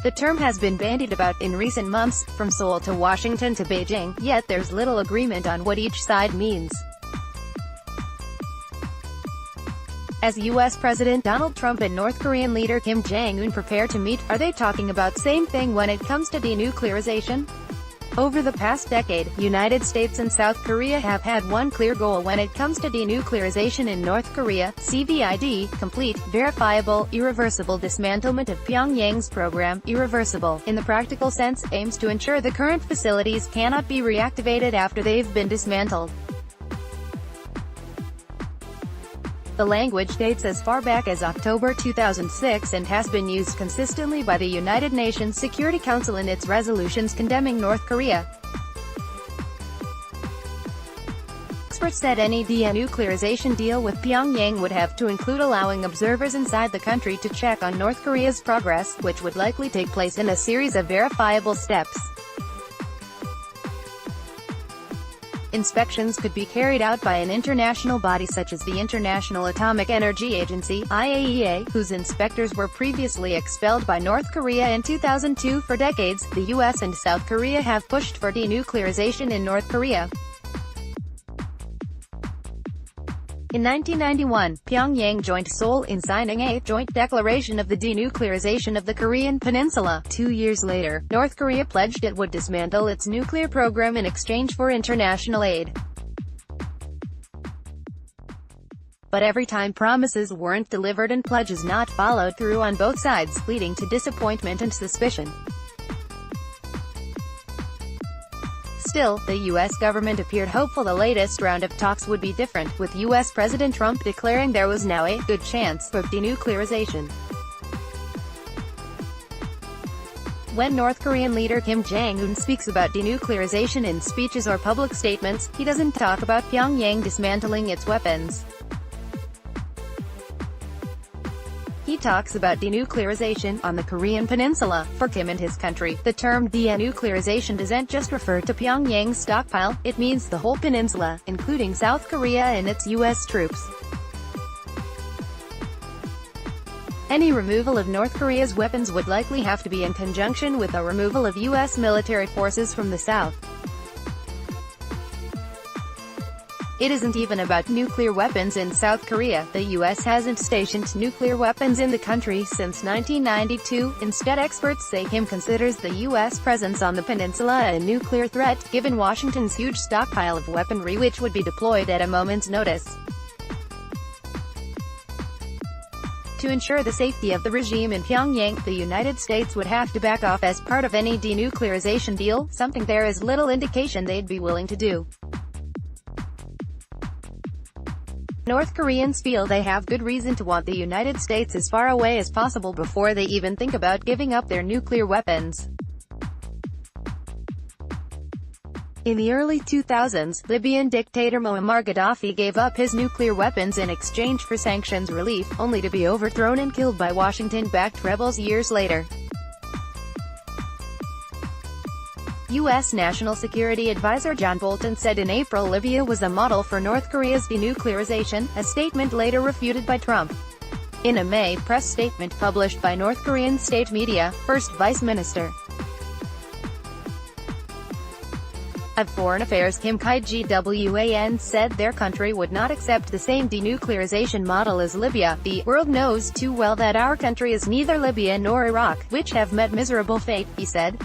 The term has been bandied about in recent months, from Seoul to Washington to Beijing, yet there's little agreement on what each side means. As U.S. President Donald Trump and North Korean leader Kim Jong Un prepare to meet, are they talking about same thing when it comes to denuclearization? Over the past decade, United States and South Korea have had one clear goal when it comes to denuclearization in North Korea: CVID, complete, verifiable, irreversible dismantlement of Pyongyang's program. Irreversible, in the practical sense, aims to ensure the current facilities cannot be reactivated after they've been dismantled. The language dates as far back as October 2006 and has been used consistently by the United Nations Security Council in its resolutions condemning North Korea. Experts said any denuclearization deal with Pyongyang would have to include allowing observers inside the country to check on North Korea's progress, which would likely take place in a series of verifiable steps. Inspections could be carried out by an international body such as the International Atomic Energy Agency (IAEA), whose inspectors were previously expelled by North Korea in 2002. For decades, the US and South Korea have pushed for denuclearization in North Korea. In 1991, Pyongyang joined Seoul in signing a joint declaration of the denuclearization of the Korean peninsula. 2 years later, North Korea pledged it would dismantle its nuclear program in exchange for international aid. But every time promises weren't delivered and pledges not followed through on both sides, leading to disappointment and suspicion. Still, the U.S. government appeared hopeful the latest round of talks would be different, with U.S. President Trump declaring there was now a good chance for denuclearization. When North Korean leader Kim Jong Un speaks about denuclearization in speeches or public statements, he doesn't talk about Pyongyang dismantling its weapons. He talks about denuclearization on the Korean peninsula. For Kim and his country, the term denuclearization doesn't just refer to Pyongyang's stockpile, it means the whole peninsula, including South Korea and its U.S. troops. Any removal of North Korea's weapons would likely have to be in conjunction with a removal of U.S. military forces from the South. It isn't even about nuclear weapons in South Korea. The U.S. hasn't stationed nuclear weapons in the country since 1992. Instead, experts say Kim considers the U.S. presence on the peninsula a nuclear threat, given Washington's huge stockpile of weaponry which would be deployed at a moment's notice. To ensure the safety of the regime in Pyongyang, the United States would have to back off as part of any denuclearization deal, something there is little indication they'd be willing to do. North Koreans feel they have good reason to want the United States as far away as possible before they even think about giving up their nuclear weapons. In the early 2000s, Libyan dictator Muammar Gaddafi gave up his nuclear weapons in exchange for sanctions relief, only to be overthrown and killed by Washington-backed rebels years later. U.S. National Security Advisor John Bolton said in April Libya was a model for North Korea's denuclearization, a statement later refuted by Trump. In a May press statement published by North Korean state media, First Vice Minister of Foreign Affairs Kim Jong-un said their country would not accept the same denuclearization model as Libya. "The world knows too well that our country is neither Libya nor Iraq, which have met miserable fate," he said.